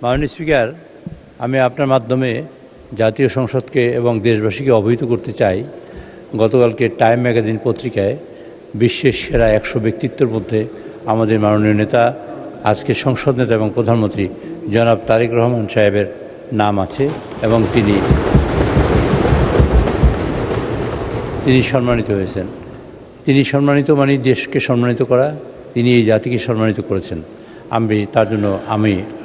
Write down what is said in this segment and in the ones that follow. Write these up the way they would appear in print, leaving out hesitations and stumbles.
মাননীয় স্পিকার, আমি আপনার মাধ্যমে জাতীয় সংসদকে এবং দেশবাসীকে অবহিত করতে চাই, গতকালকে টাইম ম্যাগাজিন পত্রিকায় বিশ্বের সেরা 100 ব্যক্তিত্বের মধ্যে আমাদের মাননীয় নেতা, আজকের সংসদ নেতা এবং প্রধানমন্ত্রী জনাব তারেক রহমান সাহেবের নাম আছে এবং তিনি সম্মানিত হয়েছেন। তিনি সম্মানিত মানে দেশকে সম্মানিত করা, তিনি এই জাতিকে সম্মানিত করেছেন। আমি তার জন্য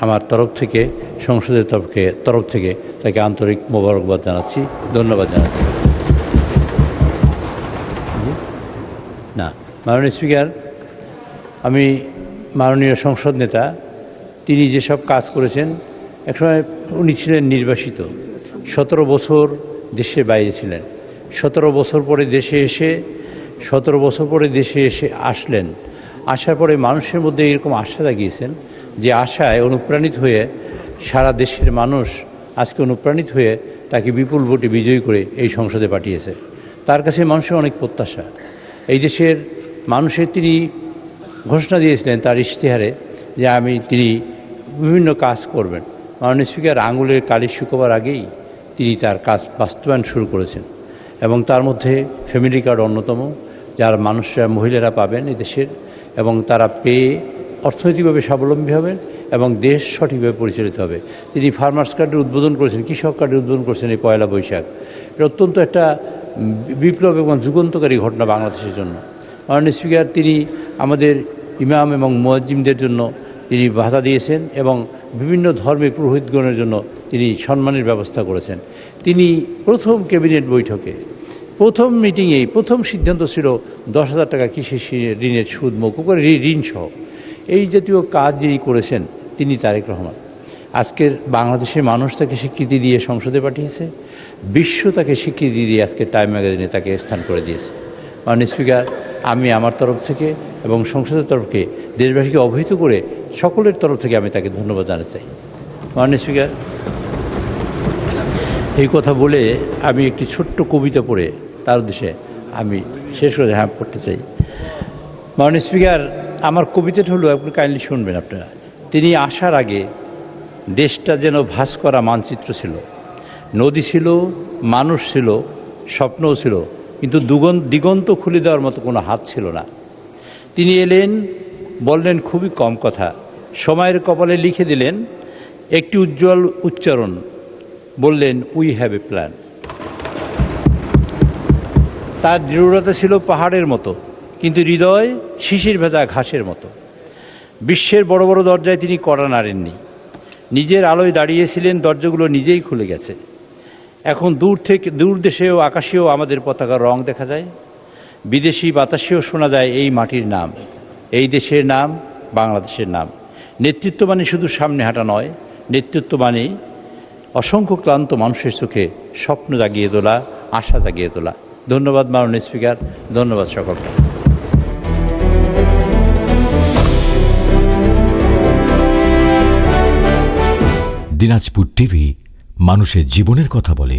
আমার তরফ থেকে, সংসদের তরফ থেকে তাকে আন্তরিক মোবারকবাদ জানাচ্ছি, ধন্যবাদ জানাচ্ছি। না, মাননীয় স্পিকার, আমি মাননীয় সংসদ নেতা, তিনি যেসব কাজ করেছেন, একসময় উনি ছিলেন নির্বাসিত, 17 বছর দেশের বাইরে ছিলেন। 17 বছর পরে দেশে এসে আসলেন। আসার পরে মানুষের মধ্যে এরকম আশা জাগিয়েছেন, যে আশায় অনুপ্রাণিত হয়ে সারা দেশের মানুষ আজকে অনুপ্রাণিত হয়ে তাকে বিপুল ভোটে বিজয়ী করে এই সংসদে পাঠিয়েছে। তার কাছে মানুষের অনেক প্রত্যাশা। এই দেশের মানুষের তিনি ঘোষণা দিয়েছিলেন তার ইশতেহারে যে তিনি বিভিন্ন কাজ করবেন। মাননীয় স্পিকার, আঙুলের কালি শুকোবার আগেই তিনি তার কাজ বাস্তবায়ন শুরু করেছেন এবং তার মধ্যে ফ্যামিলি কার্ড অন্যতম, যার মহিলারা পাবেন এই দেশের, এবং তারা পেয়ে অর্থনৈতিকভাবে স্বাবলম্বী হবেন এবং দেশ সঠিকভাবে পরিচালিত হবে। তিনি ফার্মার্স কার্ডের উদ্বোধন করেছেন, কৃষক কার্ডের উদ্বোধন করেছেন এই 1 বৈশাখ। এটা অত্যন্ত একটা বিপ্লব এবং যুগান্তকারী ঘটনা বাংলাদেশের জন্য। মাননীয় স্পিকার, তিনি আমাদের ইমাম এবং মুয়াজ্জিমদের জন্য তিনি ভাতা দিয়েছেন এবং বিভিন্ন ধর্মের পুরোহিতগণের জন্য তিনি সম্মানের ব্যবস্থা করেছেন। তিনি প্রথম ক্যাবিনেট বৈঠকে, প্রথম মিটিংয়েই প্রথম সিদ্ধান্ত ছিল 10,000 টাকা কৃষি ঋণের সুদ মকুব করে ঋণসহ। এই জাতীয় কাজ যিনি করেছেন তিনি তারেক রহমান। আজকের বাংলাদেশের মানুষ তাকে স্বীকৃতি দিয়ে সংসদে পাঠিয়েছে, বিশ্ব তাকে স্বীকৃতি দিয়ে আজকে টাইম ম্যাগাজিনে তাকে স্থান করে দিয়েছে। মাননীয় স্পিকার, আমি আমার তরফ থেকে এবং সংসদের তরফকে দেশবাসীকে অবহিত করে সকলের তরফ থেকে আমি তাকে ধন্যবাদ জানাতে চাই। মাননীয় স্পিকার, এই কথা বলে আমি একটি ছোট্ট কবিতা পড়ে তার উদ্দেশ্যে আমি শেষ করে পড়তে চাই। মাননীয় স্পিকার, আমার কবিতাটা হলো, আপনি কাইন্ডলি শুনবেন আপনারা। তিনি আসার আগে দেশটা যেন ভাস করা মানচিত্র ছিল, নদী ছিল, মানুষ ছিল, স্বপ্নও ছিল, কিন্তু দিগন্ত খুলে দেওয়ার মতো কোনো হাত ছিল না। তিনি এলেন, বললেন খুবই কম কথা, সময়ের কপালে লিখে দিলেন একটি উজ্জ্বল উচ্চারণ, বললেন উই হ্যাভ এ প্ল্যান। তার দৃঢ়তা ছিল পাহাড়ের মতো, কিন্তু হৃদয় শিশির ভেজা ঘাসের মতো। বিশ্বের বড় বড় দরজায় তিনি কড়া নাড়েননি, নিজের আলোয় দাঁড়িয়েছিলেন, দরজাগুলো নিজেই খুলে গেছে। এখন দূর দেশেও আকাশেও আমাদের পতাকার রং দেখা যায়, বিদেশি বাতাসেও শোনা যায় এই মাটির নাম, এই দেশের নাম, বাংলাদেশের নাম। নেতৃত্ব মানে শুধু সামনে হাঁটা নয়, নেতৃত্ব মানে অসংখ্য ক্লান্ত মানুষের চোখে স্বপ্ন জাগিয়ে তোলা, আশা জাগিয়ে তোলা। ধন্যবাদ মাননীয় স্পিকার, ধন্যবাদ সকলকে। দিনাজপুর টিভি মানুষের জীবনের কথা বলে।